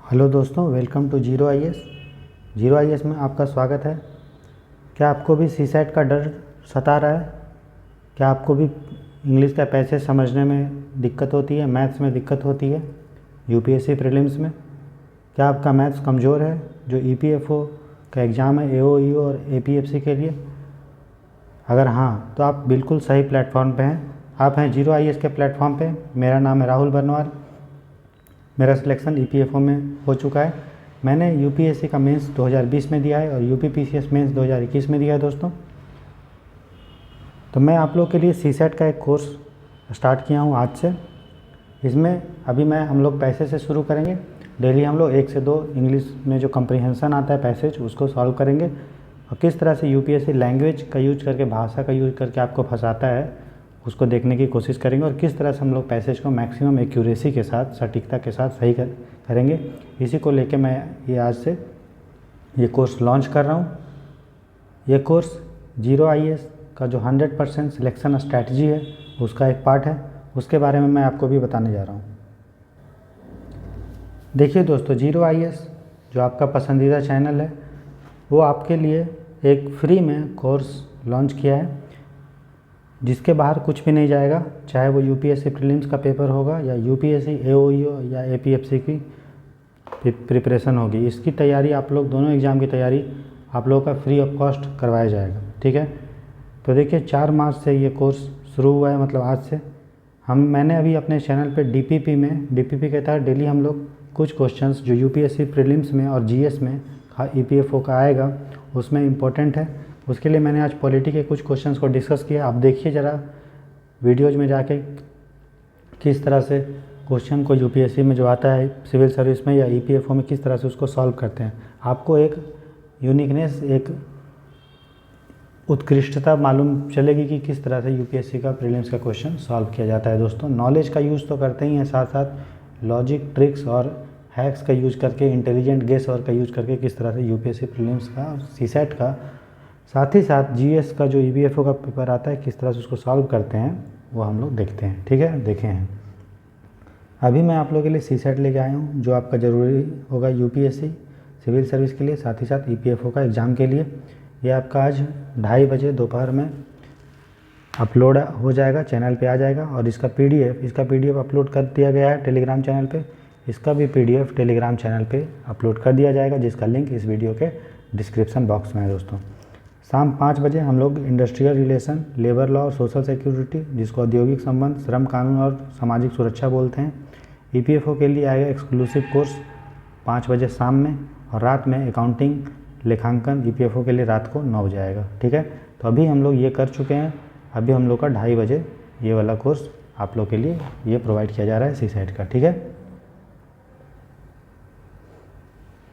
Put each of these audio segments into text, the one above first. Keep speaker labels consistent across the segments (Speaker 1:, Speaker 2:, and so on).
Speaker 1: Hello दोस्तों, welcome to zero IAS में आपका स्वागत है। क्या आपको भी सीसैट का डर सता रहा है? क्या आपको भी इंग्लिश का पैसेज समझने में दिक्कत होती है, मैथ्स में दिक्कत होती है, यूपीएससी प्रीलिम्स में? क्या आपका मैथ्स कमज़ोर है जो ईपीएफओ का एग्ज़ाम है, एओईओ और एपीएफसी के लिए? अगर हाँ, तो आप बिल्कुल सही प्लेटफॉर्म पे हैं। आप हैं जीरो आईएएस के प्लेटफॉर्म पे। मेरा नाम है राहुल बरनवाल। मेरा सिलेक्शन ईपीएफओ में हो चुका है। मैंने यूपीएससी का मेंस 2020 में दिया है और यूपीपीसीएस मेंस 2021 में दिया है दोस्तों। तो मैं आप लोग के लिए सीसैट का एक कोर्स स्टार्ट किया हूँ आज से। इसमें अभी हम लोग पैसेज से शुरू करेंगे। डेली हम लोग 1 से 2 इंग्लिश में जो कंप्रीहेंशन आता है पैसेज, उसको सॉल्व करेंगे और किस तरह से यूपीएससी लैंग्वेज का यूज करके, भाषा का यूज करके आपको फंसाता है, उसको देखने की कोशिश करेंगे और किस तरह से हम लोग पैसेज को मैक्सिमम एक्यूरेसी के साथ, सटीकता के साथ सही करेंगे। इसी को लेके मैं ये आज से ये कोर्स लॉन्च कर रहा हूँ। ये कोर्स जीरो आईएएस का जो 100% सिलेक्शन स्ट्रैटेजी है उसका एक पार्ट है। उसके बारे में मैं आपको भी बताने जा रहा हूँ। देखिए दोस्तों, जीरो आईएएस जो आपका पसंदीदा चैनल है, वो आपके लिए एक फ्री में कोर्स लॉन्च किया है जिसके बाहर कुछ भी नहीं जाएगा। चाहे वो यूपीएससी प्रीलिम्स का पेपर होगा या यूपीएससी एओईओ या एपीएफसी की प्रिपरेशन होगी, इसकी तैयारी आप लोग, दोनों एग्ज़ाम की तैयारी आप लोगों का फ्री ऑफ कॉस्ट करवाया जाएगा। ठीक है। तो देखिए 4 मार्च से ये कोर्स शुरू हुआ है, मतलब आज से। मैंने अभी अपने चैनल पे डीपीपी के तहत डेली हम लोग कुछ क्वेश्चंस जो यूपीएससी प्रीलिम्स में और जीएस में ईपीएफओ का आएगा उसमें इम्पोर्टेंट है, उसके लिए मैंने आज पॉलिटी के कुछ क्वेश्चंस को डिस्कस किया। आप देखिए ज़रा वीडियोज़ में जाके किस तरह से क्वेश्चन को यूपीएससी में जो आता है सिविल सर्विस में या ईपीएफओ में किस तरह से उसको सॉल्व करते हैं। आपको एक यूनिकनेस, एक उत्कृष्टता मालूम चलेगी कि किस तरह से यूपीएससी का प्रीलिम्स का क्वेश्चन सॉल्व किया जाता है। दोस्तों, नॉलेज का यूज़ तो करते ही हैं, साथ साथ लॉजिक, ट्रिक्स और हैक्स का यूज करके, इंटेलिजेंट गेस और का यूज करके किस तरह से यूपीएससी प्रीलिम्स का, सीसैट का, साथ ही साथ जीएस का जो ईपीएफओ का पेपर आता है, किस तरह से उसको सॉल्व करते हैं वो हम लोग देखते हैं। ठीक है, देखे हैं। अभी मैं आप लोगों के लिए सीसैट लेके आया हूँ जो आपका ज़रूरी होगा यूपीएससी सिविल सर्विस के लिए, साथ ही साथ ईपीएफओ का एग्ज़ाम के लिए। ये आपका आज 2:30 बजे दोपहर में अपलोड हो जाएगा, चैनल पे आ जाएगा। और इसका पीडीएफ अपलोड कर दिया गया है टेलीग्राम चैनल पे। इसका भी पीडीएफ टेलीग्राम चैनल पे अपलोड कर दिया जाएगा, जिसका लिंक इस वीडियो के डिस्क्रिप्शन बॉक्स में है। दोस्तों, शाम 5 बजे हम लोग इंडस्ट्रियल रिलेशन, लेबर लॉ और सोशल सिक्योरिटी, जिसको औद्योगिक संबंध, श्रम कानून और सामाजिक सुरक्षा बोलते हैं, ईपीएफओ के लिए आएगा एक्सक्लूसिव कोर्स 5 बजे शाम में। और रात में अकाउंटिंग, लेखांकन ईपीएफओ के लिए रात को 9 बजे आएगा। ठीक है। तो अभी हम लोग ये कर चुके हैं। अभी हम लोग का 2:30 बजे ये वाला कोर्स आप लोग के लिए ये प्रोवाइड किया जा रहा है सीसैट का। ठीक है।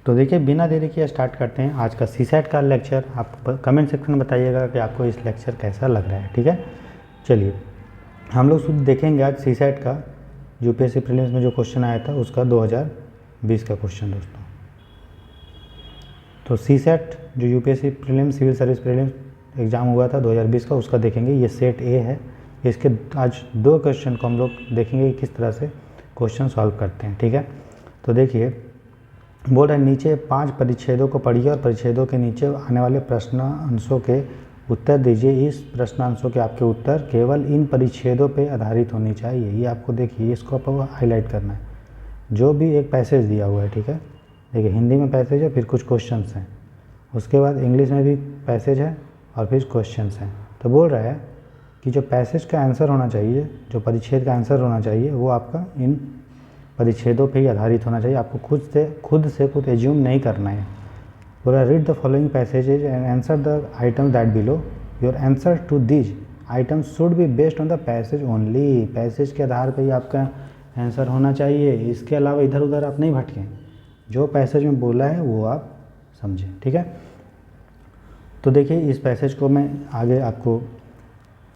Speaker 1: तो देखिए, बिना देरी किए स्टार्ट करते हैं आज का सीसैट का लेक्चर। आप कमेंट सेक्शन में बताइएगा कि आपको इस लेक्चर कैसा लग रहा है। ठीक है। चलिए, हम लोग शुद्ध देखेंगे आज सीसैट का यूपीएससी प्रीलिम्स में जो क्वेश्चन आया था उसका 2020 का क्वेश्चन। दोस्तों, तो सीसैट जो UPSC prelims, civil service prelims exam हुआ था 2020 का, उसका देखेंगे। ये सेट ए है। इसके आज 2 क्वेश्चन को हम लोग देखेंगे किस तरह से क्वेश्चन सॉल्व करते हैं। ठीक है। तो देखिए, बोल रहे नीचे 5 परिच्छेदों को पढ़िए और परिच्छेदों के नीचे आने वाले प्रश्नांशों के उत्तर दीजिए। इस प्रश्नांशों के आपके उत्तर केवल इन परिच्छेदों पे आधारित होनी चाहिए। ये आपको देखिए, इसको आपको हाईलाइट करना है। जो भी एक पैसेज दिया हुआ है, ठीक है, देखिए हिंदी में पैसेज है, फिर कुछ क्वेश्चंस हैं, उसके बाद इंग्लिश में भी पैसेज है और फिर क्वेश्चंस हैं। तो बोल रहा है कि जो पैसेज का आंसर होना चाहिए, जो परिच्छेद का आंसर होना चाहिए, वो आपका इन परिच्छेदों पे ही आधारित होना चाहिए। आपको खुद से एज्यूम नहीं करना है। बोला, read the following passages and answer the item that below. Your answer to these items should be based on the passage only. Passage के आधार पे ही आपका आंसर होना चाहिए, इसके अलावा इधर उधर आप नहीं भटकें। जो पैसेज में बोला है वो आप समझें। ठीक है। तो देखिए, इस पैसेज को मैं आगे आपको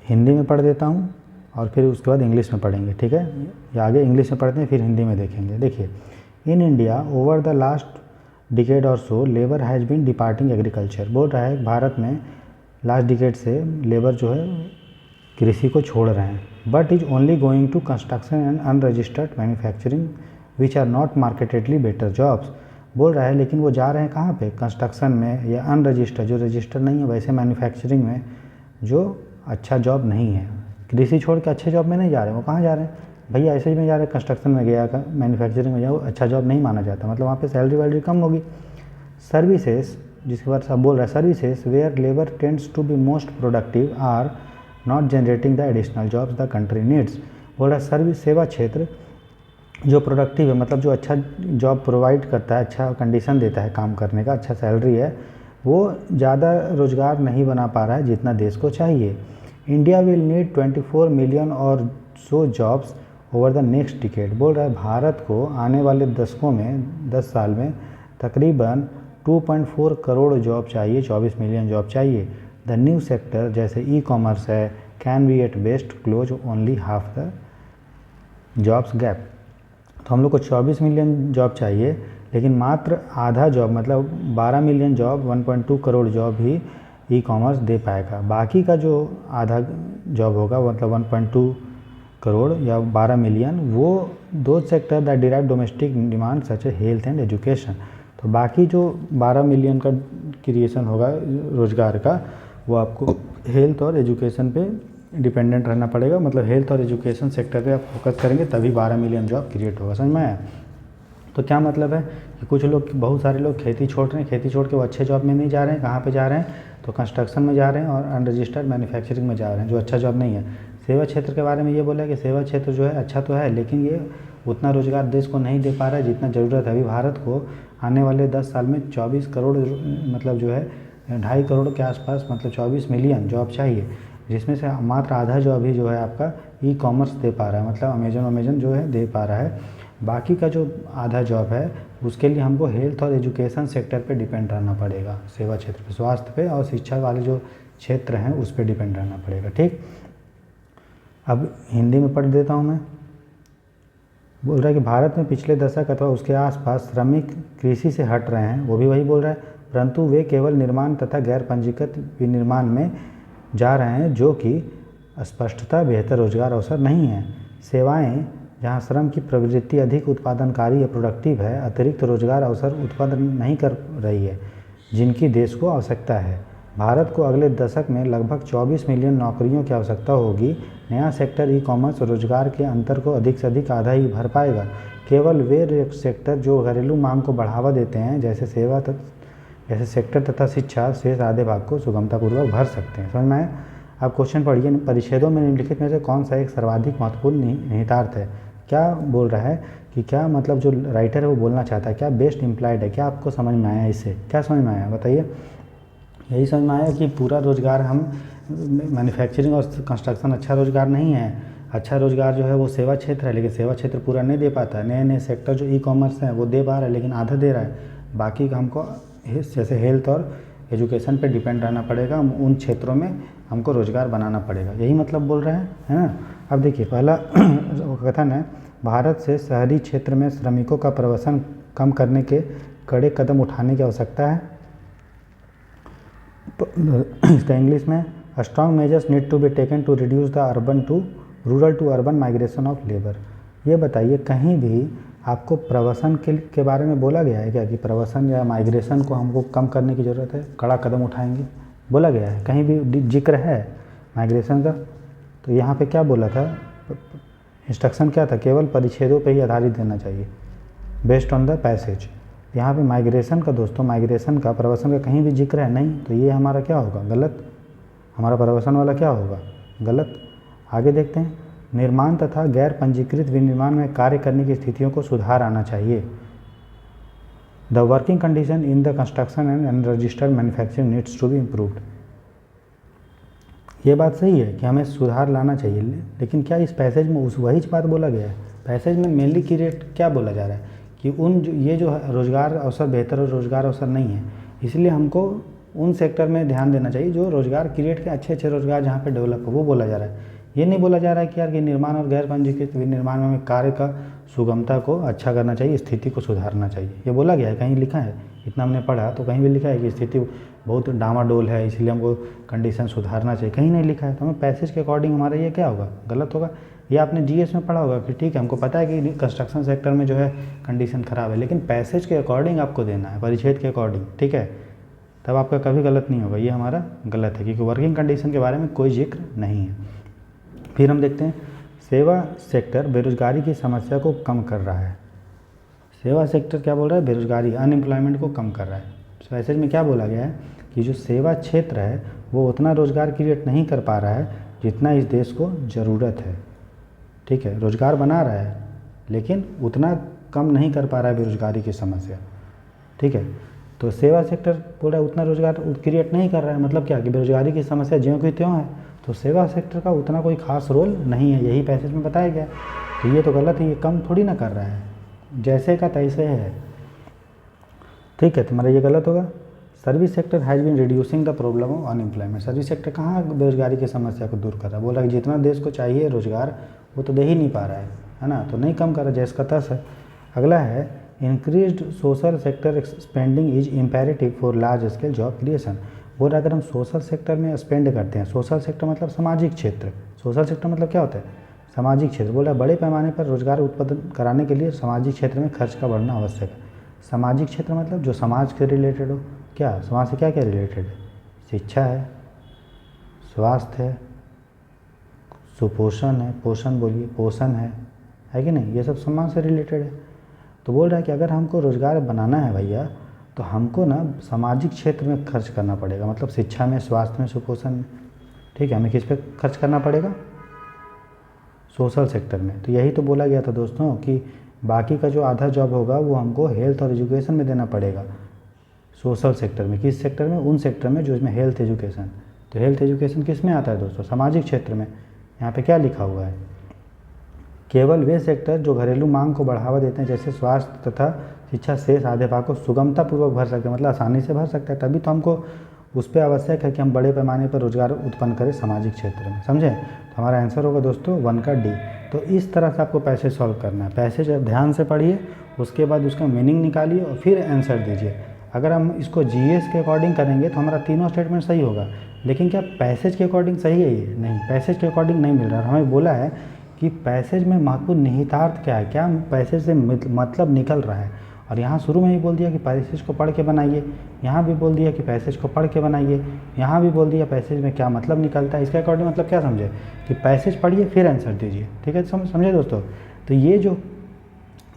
Speaker 1: हिंदी में पढ़ देता हूँ और फिर उसके बाद इंग्लिश में पढ़ेंगे। ठीक है। या आगे इंग्लिश में पढ़ते हैं, फिर हिंदी में देखेंगे। देखिए, in India over the last decade or so labour has been departing agriculture. बोल रहा है भारत में लास्ट डिकेड से लेबर जो है कृषि को छोड़ रहे हैं। But is only going to construction and unregistered manufacturing which are not markedly better jobs. बोल रहा है लेकिन वो जा रहे हैं कहाँ पे, कंस्ट्रक्शन में, या अनरजिस्टर्ड जो रजिस्टर नहीं है, वैसे मैन्युफैक्चरिंग में जो अच्छा जॉब नहीं है। कृषि छोड़ के अच्छे जॉब में नहीं जा रहे हैं, वो कहाँ जा रहे हैं भैया, ऐसे ही में जा रहे हैं, कंस्ट्रक्शन में गया, मैन्युफैक्चरिंग में जाओ, अच्छा जॉब नहीं माना जाता, मतलब वहाँ पे सैलरी वैलरी कम होगी। सर्विसेज, जिसके बाद सब बोल रहा है, services where labour tends to be most productive are not generating the additional jobs the country needs. बोल रहा है सर्विस सेवा क्षेत्र जो प्रोडक्टिव है, मतलब जो अच्छा जॉब प्रोवाइड करता है, अच्छा कंडीशन देता है काम करने का, अच्छा सैलरी है, वो ज़्यादा रोज़गार नहीं बना पा रहा है जितना देश को चाहिए। India will need 24 million or so jobs over the next decade. बोल रहा है भारत को आने वाले दशकों में, 10 साल में तकरीबन 2.4 करोड़ जॉब चाहिए, 24 मिलियन जॉब चाहिए। द न्यू सेक्टर जैसे ई कॉमर्स है can be at best close only half the jobs gap. तो हम लोग को 24 मिलियन जॉब चाहिए, लेकिन मात्र आधा जॉब मतलब 12 मिलियन जॉब, 1.2 करोड़ जॉब ही ई कॉमर्स दे पाएगा। बाकी का जो आधा जॉब होगा मतलब 1.2 करोड़ या 12 मिलियन, वो दो sector that derive domestic demand such A health and education. तो बाकी जो 12 मिलियन का क्रिएशन होगा रोज़गार का, वो आपको हेल्थ और एजुकेशन पे डिपेंडेंट रहना पड़ेगा, मतलब हेल्थ और एजुकेशन सेक्टर पे आप फोकस करेंगे तभी 12 मिलियन जॉब क्रिएट होगा। समझ में आया? तो क्या मतलब है कि कुछ लोग, बहुत सारे लोग खेती छोड़ रहे हैं, खेती छोड़ के वो अच्छे जॉब में नहीं जा रहे हैं, कहाँ पे जा रहे हैं, तो कंस्ट्रक्शन में जा रहे हैं और अनरजिस्टर्ड मैन्युफैक्चरिंग में जा रहे हैं, जो अच्छा जॉब नहीं है। सेवा क्षेत्र के बारे में ये बोला है कि सेवा क्षेत्र जो है अच्छा तो है, लेकिन ये उतना रोज़गार देश को नहीं दे पा रहा है जितना ज़रूरत है। अभी भारत को आने वाले 10 साल में 24 करोड़ मतलब जो है 2.5 करोड़ के आसपास, मतलब 24 मिलियन जॉब चाहिए, जिसमें से मात्र आधा जॉब ही जो है आपका ई कॉमर्स दे पा रहा है, मतलब अमेजन जो है दे पा रहा है। बाकी का जो आधा जॉब है उसके लिए हमको हेल्थ और एजुकेशन सेक्टर पे डिपेंड रहना पड़ेगा, सेवा क्षेत्र पे, स्वास्थ्य पे और शिक्षा वाले जो क्षेत्र हैं उस पर डिपेंड रहना पड़ेगा। ठीक, अब हिंदी में पढ़ देता हूँ मैं। बोल रहा है कि भारत में पिछले दशक अथवा उसके आसपास श्रमिक कृषि से हट रहे हैं, वो भी वही बोल रहा है, परंतु वे केवल निर्माण तथा गैर पंजीकृत विनिर्माण में जा रहे हैं, जो कि स्पष्टता बेहतर रोजगार अवसर नहीं है। सेवाएं, जहां श्रम की प्रवृत्ति अधिक उत्पादनकारी या प्रोडक्टिव है, अतिरिक्त रोजगार अवसर उत्पादन नहीं कर रही है, जिनकी देश को आवश्यकता है। भारत को अगले दशक में लगभग 24 मिलियन नौकरियों की आवश्यकता होगी। नया सेक्टर ई कॉमर्स रोजगार के अंतर को अधिक से अधिक आधा ही भर पाएगा। केवल वे सेक्टर जो घरेलू मांग को बढ़ावा देते हैं, जैसे सेवा जैसे सेक्टर तथा शिक्षा, शेष आधे भाग को सुगमतापूर्वक भर सकते हैं। समझ में आया? आप क्वेश्चन पढ़िए, परिच्छेदों में निम्नलिखित में से कौन सा एक सर्वाधिक महत्वपूर्ण निहितार्थ है। क्या बोल रहा है कि क्या मतलब जो राइटर है वो बोलना चाहता है, क्या बेस्ट इम्प्लाइड है, क्या आपको समझ में आया, इससे क्या समझ में आया बताइए? यही समझ में आया कि पूरा रोज़गार हम मैन्युफैक्चरिंग और कंस्ट्रक्शन अच्छा रोज़गार नहीं है, अच्छा रोज़गार जो है वो सेवा क्षेत्र है, लेकिन सेवा क्षेत्र पूरा नहीं दे पाता है। नए नए सेक्टर जो ई कॉमर्स हैं वो दे पा रहा है, लेकिन आधा दे रहा है। बाकी का हमको जैसे हेल्थ और एजुकेशन पे डिपेंड रहना पड़ेगा, उन क्षेत्रों में हमको रोज़गार बनाना पड़ेगा, यही मतलब बोल रहे हैं, है ना। अब देखिए पहला कथन है, भारत से शहरी क्षेत्र में श्रमिकों का प्रवासन कम करने के कड़े कदम उठाने की आवश्यकता है। इसका इंग्लिश में, strong measures need to be taken to reduce the urban to rural to urban migration of labour. ये बताइए कहीं भी आपको प्रवासन के बारे में बोला गया है क्या कि प्रवासन या माइग्रेशन को हमको कम करने की ज़रूरत है, कड़ा कदम उठाएंगे, बोला गया है? कहीं भी जिक्र है माइग्रेशन का? तो यहाँ पे क्या बोला था, इंस्ट्रक्शन क्या था, केवल परिच्छेदों पे ही आधारित देना चाहिए, बेस्ड ऑन द पैसेज। यहाँ पे माइग्रेशन का दोस्तों, माइग्रेशन का, प्रवासन का कहीं भी जिक्र है नहीं, तो ये हमारा क्या होगा, गलत। हमारा प्रवासन वाला क्या होगा, गलत। आगे देखते हैं, निर्माण तथा गैर पंजीकृत विनिर्माण में कार्य करने की स्थितियों को सुधार आना चाहिए। The working condition in the construction and unregistered manufacturing needs to be improved. ये बात सही है कि हमें सुधार लाना चाहिए, लेकिन क्या इस पैसेज में उस वही बात बोला गया है? पैसेज में मेनली क्रिएट क्या बोला जा रहा है कि ये जो रोज़गार अवसर बेहतर रोज़गार अवसर नहीं है, इसलिए हमको उन सेक्टर में ध्यान देना चाहिए जो रोज़गार क्रिएट के अच्छे रोज़गार जहाँ पे डेवलप हो, वो बोला जा रहा है। ये नहीं बोला जा रहा है कि यार कि निर्माण और गैर पंजीकृत विनिर्माण में कार्य का सुगमता को अच्छा करना चाहिए, स्थिति को सुधारना चाहिए। ये बोला गया है, कहीं लिखा है? इतना हमने पढ़ा तो कहीं भी लिखा है कि स्थिति बहुत डामाडोल है, इसलिए हमको कंडीशन सुधारना चाहिए? कहीं नहीं लिखा है। तो हमें पैसेज के अकॉर्डिंग हमारा ये क्या होगा, गलत होगा। ये आपने जीएस में पढ़ा होगा कि ठीक है हमको पता है कि कंस्ट्रक्शन सेक्टर में जो है कंडीशन ख़राब है, लेकिन पैसेज के अकॉर्डिंग आपको देना है, परिच्छेद के अकॉर्डिंग, ठीक है, तब आपका कभी गलत नहीं होगा। ये हमारा गलत है क्योंकि वर्किंग कंडीशन के बारे में कोई जिक्र नहीं है। फिर हम देखते हैं सेवा सेक्टर बेरोजगारी की समस्या को कम कर रहा है। सेवा सेक्टर क्या बोल रहा है? बेरोजगारी, अनएम्प्लॉयमेंट को कम कर रहा है। मैसेज में क्या बोला गया है कि जो सेवा क्षेत्र है वो उतना रोजगार क्रिएट नहीं कर पा रहा है जितना इस देश को ज़रूरत है, ठीक है, रोजगार बना रहा है लेकिन उतना कम नहीं कर पा रहा है बेरोजगारी की समस्या, ठीक है। तो सेवा सेक्टर बोल रहा है उतना रोजगार क्रिएट नहीं कर रहा है, मतलब क्या कि बेरोजगारी की समस्या ज्यों की त्यों है, तो सेवा सेक्टर का उतना कोई खास रोल नहीं है, यही पैसेज में बताया गया। तो ये तो गलत है, ये कम थोड़ी ना कर रहा है, जैसे का तैसे है, ठीक है, तुम्हारा ये गलत होगा। Service sector has been reducing the problem of unemployment. Service sector कहाँ बेरोजगारी की समस्या को दूर कर रहा है? बोल रहा है कि जितना देश को चाहिए रोजगार वो तो दे ही नहीं पा रहा है ना, तो नहीं कम कर रहा, जैसे का तस है। अगला है increased social sector spending is imperative for large scale job creation. बोल रहा है अगर हम सोशल सेक्टर में स्पेंड करते हैं, सोशल सेक्टर मतलब सामाजिक क्षेत्र, सोशल सेक्टर मतलब क्या होता है? सामाजिक क्षेत्र। बोल रहा है बड़े पैमाने पर रोजगार उत्पादन कराने के लिए सामाजिक क्षेत्र में खर्च का बढ़ना आवश्यक है। सामाजिक क्षेत्र मतलब जो समाज से रिलेटेड हो, क्या समाज से क्या क्या रिलेटेड है? शिक्षा है, स्वास्थ्य है, सुपोषण है, पोषण बोलिए, पोषण है कि नहीं, ये सब समाज से रिलेटेड है। तो बोल रहा है कि अगर हमको रोजगार बनाना है भैया तो हमको ना सामाजिक क्षेत्र में खर्च करना पड़ेगा, मतलब शिक्षा में, स्वास्थ्य में, सुपोषण में, ठीक है, हमें किस पे खर्च करना पड़ेगा? सोशल सेक्टर में। तो यही तो बोला गया था दोस्तों कि बाकी का जो आधा जॉब होगा वो हमको हेल्थ और एजुकेशन में देना पड़ेगा, सोशल सेक्टर में। किस सेक्टर में? उन सेक्टर में जो इसमें हेल्थ एजुकेशन। तो हेल्थ एजुकेशन किस में आता है दोस्तों? सामाजिक क्षेत्र में। यहाँ पे क्या लिखा हुआ है? केवल वे सेक्टर जो घरेलू मांग को बढ़ावा देते हैं जैसे स्वास्थ्य तथा शिक्षा शेष आधे भाग को सुगमतापूर्वक भर सकते हैं, मतलब आसानी से भर सकता है, तभी तो हमको उस पर आवश्यक है कि हम बड़े पैमाने पर रोजगार उत्पन्न करें सामाजिक क्षेत्र में, समझे। तो हमारा आंसर होगा दोस्तों 1 का डी। तो इस तरह से आपको पैसेज सॉल्व करना है। पैसेज ध्यान से पढ़िए, उसके बाद उसका मीनिंग निकालिए और फिर आंसर दीजिए। अगर हम इसको जीएस के अकॉर्डिंग करेंगे तो हमारा तीनों स्टेटमेंट सही होगा, लेकिन क्या पैसेज के अकॉर्डिंग सही है ये? नहीं, पैसेज के अकॉर्डिंग नहीं मिल रहा। हमें बोला है कि पैसेज में महत्वपूर्ण निहितार्थ क्या है, क्या पैसेज से मतलब निकल रहा है, और यहाँ शुरू में ही बोल दिया कि पैसेज को पढ़ के बनाइए, यहाँ भी बोल दिया कि पैसेज को पढ़ के बनाइए, यहाँ भी बोल दिया पैसेज में क्या मतलब निकलता है। इसके अकॉर्डिंग मतलब क्या समझे कि पैसेज पढ़िए फिर आंसर दीजिए, ठीक है, समझे दोस्तों। तो ये जो,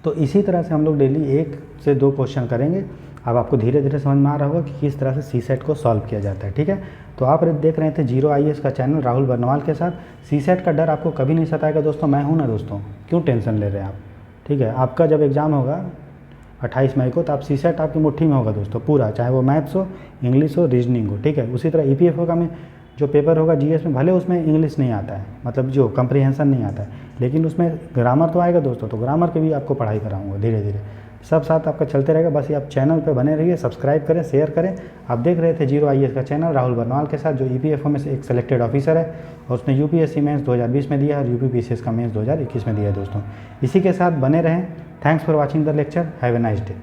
Speaker 1: तो इसी तरह से हम लोग डेली 1 से 2 क्वेश्चन करेंगे। अब आपको धीरे धीरे समझ में आ रहा होगा कि किस तरह से सीसेट को सॉल्व किया जाता है, ठीक है। तो आप देख रहे थे जीरो IAS का चैनल राहुल बर्नवाल के साथ। सीसेट का डर आपको कभी नहीं सताएगा दोस्तों, मैं हूँ ना दोस्तों, क्यों टेंशन ले रहे हैं आप, ठीक है। आपका जब एग्ज़ाम होगा 28 मई को, तो आप सीसेट आपकी मुट्ठी में होगा दोस्तों पूरा, चाहे वो मैथ्स हो, इंग्लिश हो, रीजनिंग हो, ठीक है। उसी तरह EPFO का में जो पेपर होगा GS में, भले उसमें इंग्लिश नहीं आता है, मतलब जो कंप्रीहेंशन नहीं आता है, लेकिन उसमें ग्रामर तो आएगा दोस्तों, तो ग्रामर की भी आपको पढ़ाई कराऊंगा धीरे धीरे, सब साथ आपका चलते रहेगा। बस ये आप चैनल पे बने रहिए, सब्सक्राइब करें, शेयर करें। आप देख रहे थे जीरो IAS का चैनल राहुल बर्नवाल के साथ, जो EPFO में से एक सिलेक्टेड ऑफिसर है और उसने UPSC मेंस 2020 में दिया है और UPPCS का मेंस 2021 में दिया है दोस्तों। इसी के साथ बने रहें। Thanks for watching the lecture, have a nice day.